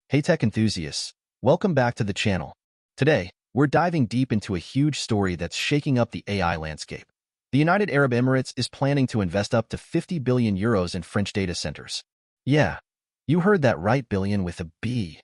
Hey tech enthusiasts, welcome back to the channel. Today, we're diving deep into a huge story that's shaking up the AI landscape. The United Arab Emirates is planning to invest up to 50 billion euros in French data centers. Yeah, you heard that right, billion with a B.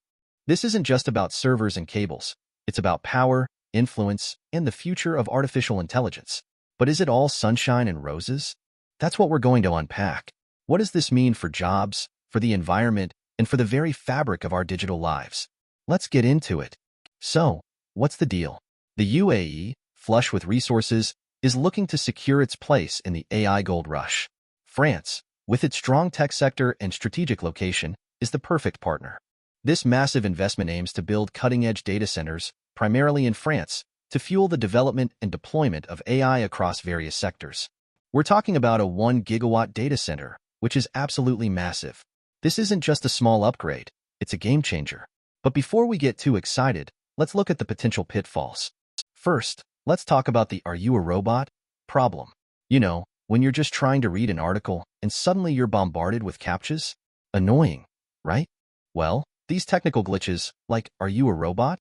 This isn't just about servers and cables. It's about power, influence, and the future of artificial intelligence. But is it all sunshine and roses? That's what we're going to unpack. What does this mean for jobs, for the environment, and for the very fabric of our digital lives? Let's get into it. So, what's the deal? The UAE, flush with resources, is looking to secure its place in the AI gold rush. France, with its strong tech sector and strategic location, is the perfect partner. This massive investment aims to build cutting-edge data centers, primarily in France, to fuel the development and deployment of AI across various sectors. We're talking about a 1 gigawatt data center, which is absolutely massive. This isn't just a small upgrade, it's a game changer. But before we get too excited, let's look at the potential pitfalls. First, let's talk about the "are you a robot" problem. You know, when you're just trying to read an article and suddenly you're bombarded with captchas? Annoying, right? Well, these technical glitches, like "are you a robot?"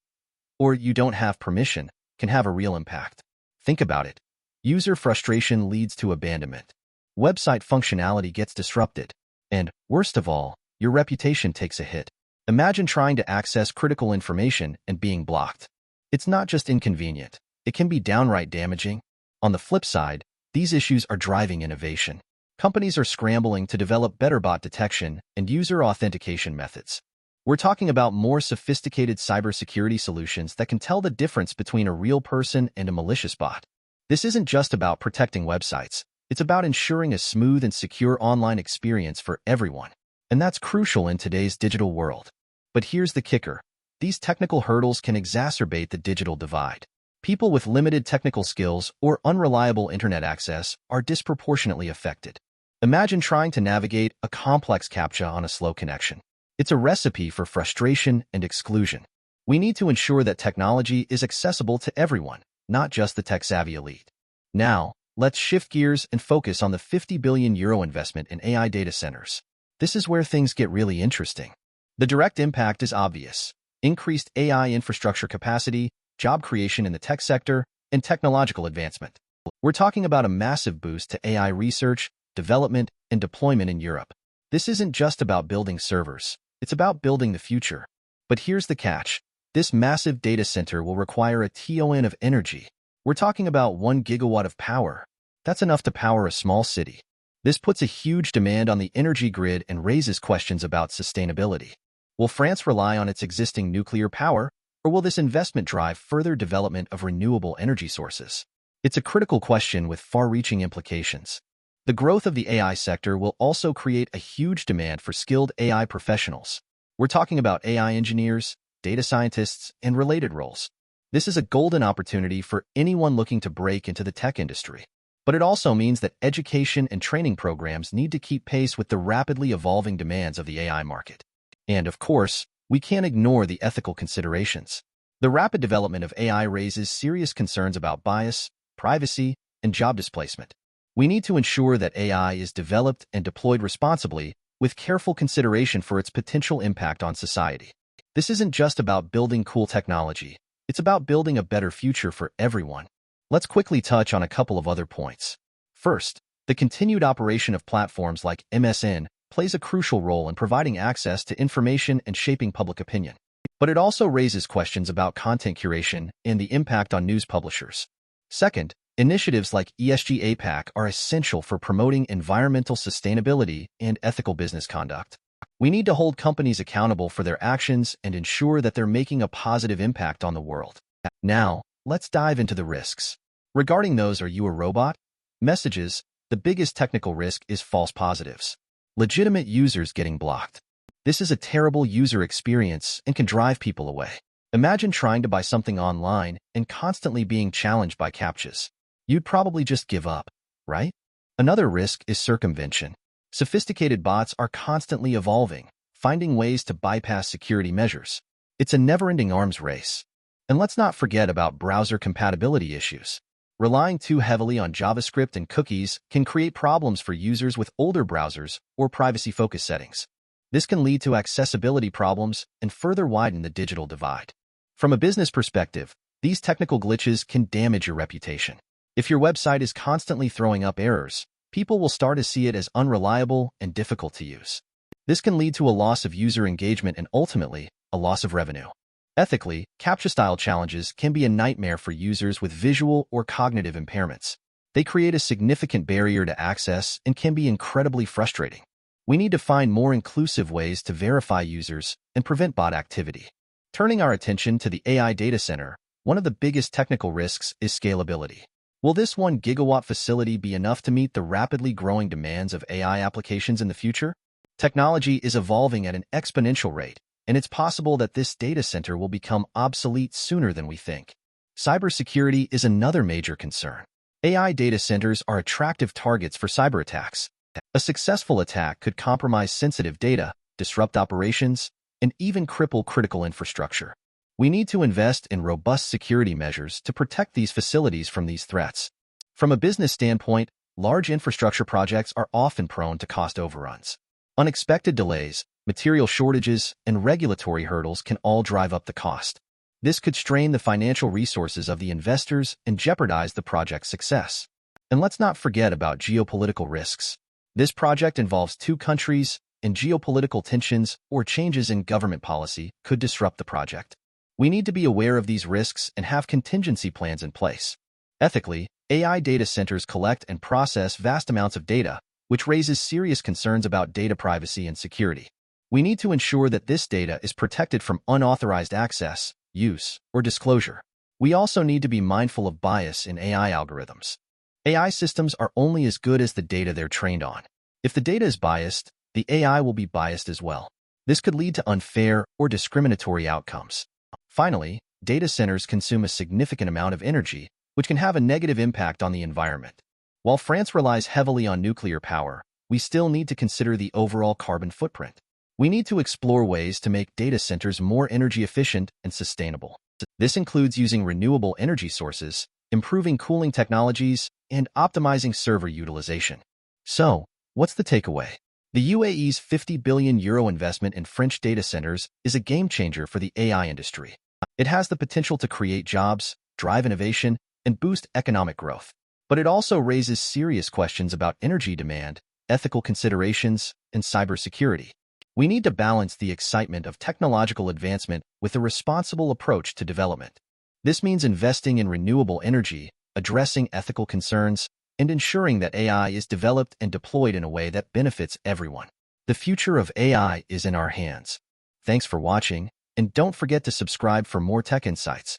or "you don't have permission," can have a real impact. Think about it. User frustration leads to abandonment. Website functionality gets disrupted. And, worst of all, your reputation takes a hit. Imagine trying to access critical information and being blocked. It's not just inconvenient. It can be downright damaging. On the flip side, these issues are driving innovation. Companies are scrambling to develop better bot detection and user authentication methods. We're talking about more sophisticated cybersecurity solutions that can tell the difference between a real person and a malicious bot. This isn't just about protecting websites. It's about ensuring a smooth and secure online experience for everyone. And that's crucial in today's digital world. But here's the kicker. These technical hurdles can exacerbate the digital divide. People with limited technical skills or unreliable internet access are disproportionately affected. Imagine trying to navigate a complex CAPTCHA on a slow connection. It's a recipe for frustration and exclusion. We need to ensure that technology is accessible to everyone, not just the tech-savvy elite. Now, let's shift gears and focus on the 50 billion euro investment in AI data centers. This is where things get really interesting. The direct impact is obvious. Increased AI infrastructure capacity, job creation in the tech sector, and technological advancement. We're talking about a massive boost to AI research, development, and deployment in Europe. This isn't just about building servers. It's about building the future. But here's the catch. This massive data center will require a ton of energy. We're talking about 1 gigawatt of power. That's enough to power a small city. This puts a huge demand on the energy grid and raises questions about sustainability. Will France rely on its existing nuclear power, or will this investment drive further development of renewable energy sources? It's a critical question with far-reaching implications. The growth of the AI sector will also create a huge demand for skilled AI professionals. We're talking about AI engineers, data scientists, and related roles. This is a golden opportunity for anyone looking to break into the tech industry. But it also means that education and training programs need to keep pace with the rapidly evolving demands of the AI market. And of course, we can't ignore the ethical considerations. The rapid development of AI raises serious concerns about bias, privacy, and job displacement. We need to ensure that AI is developed and deployed responsibly, with careful consideration for its potential impact on society. This isn't just about building cool technology. It's about building a better future for everyone. Let's quickly touch on a couple of other points. First, the continued operation of platforms like MSN plays a crucial role in providing access to information and shaping public opinion. But it also raises questions about content curation and the impact on news publishers. Second, initiatives like ESG APAC are essential for promoting environmental sustainability and ethical business conduct. We need to hold companies accountable for their actions and ensure that they're making a positive impact on the world. Now, let's dive into the risks. Regarding those "are you a robot?" messages, the biggest technical risk is false positives. Legitimate users getting blocked. This is a terrible user experience and can drive people away. Imagine trying to buy something online and constantly being challenged by captchas. You'd probably just give up, right? Another risk is circumvention. Sophisticated bots are constantly evolving, finding ways to bypass security measures. It's a never-ending arms race. And let's not forget about browser compatibility issues. Relying too heavily on JavaScript and cookies can create problems for users with older browsers or privacy-focused settings. This can lead to accessibility problems and further widen the digital divide. From a business perspective, these technical glitches can damage your reputation. If your website is constantly throwing up errors, people will start to see it as unreliable and difficult to use. This can lead to a loss of user engagement and ultimately, a loss of revenue. Ethically, CAPTCHA-style challenges can be a nightmare for users with visual or cognitive impairments. They create a significant barrier to access and can be incredibly frustrating. We need to find more inclusive ways to verify users and prevent bot activity. Turning our attention to the AI data center, one of the biggest technical risks is scalability. Will this 1 gigawatt facility be enough to meet the rapidly growing demands of AI applications in the future? Technology is evolving at an exponential rate, and it's possible that this data center will become obsolete sooner than we think. Cybersecurity is another major concern. AI data centers are attractive targets for cyber attacks. A successful attack could compromise sensitive data, disrupt operations, and even cripple critical infrastructure. We need to invest in robust security measures to protect these facilities from these threats. From a business standpoint, large infrastructure projects are often prone to cost overruns. Unexpected delays, material shortages, and regulatory hurdles can all drive up the cost. This could strain the financial resources of the investors and jeopardize the project's success. And let's not forget about geopolitical risks. This project involves 2 countries, and geopolitical tensions or changes in government policy could disrupt the project. We need to be aware of these risks and have contingency plans in place. Ethically, AI data centers collect and process vast amounts of data, which raises serious concerns about data privacy and security. We need to ensure that this data is protected from unauthorized access, use, or disclosure. We also need to be mindful of bias in AI algorithms. AI systems are only as good as the data they're trained on. If the data is biased, the AI will be biased as well. This could lead to unfair or discriminatory outcomes. Finally, data centers consume a significant amount of energy, which can have a negative impact on the environment. While France relies heavily on nuclear power, we still need to consider the overall carbon footprint. We need to explore ways to make data centers more energy efficient and sustainable. This includes using renewable energy sources, improving cooling technologies, and optimizing server utilization. So, what's the takeaway? The UAE's €50 billion investment in French data centers is a game-changer for the AI industry. It has the potential to create jobs, drive innovation, and boost economic growth. But it also raises serious questions about energy demand, ethical considerations, and cybersecurity. We need to balance the excitement of technological advancement with a responsible approach to development. This means investing in renewable energy, addressing ethical concerns, and ensuring that AI is developed and deployed in a way that benefits everyone. The future of AI is in our hands. Thanks for watching, and don't forget to subscribe for more tech insights.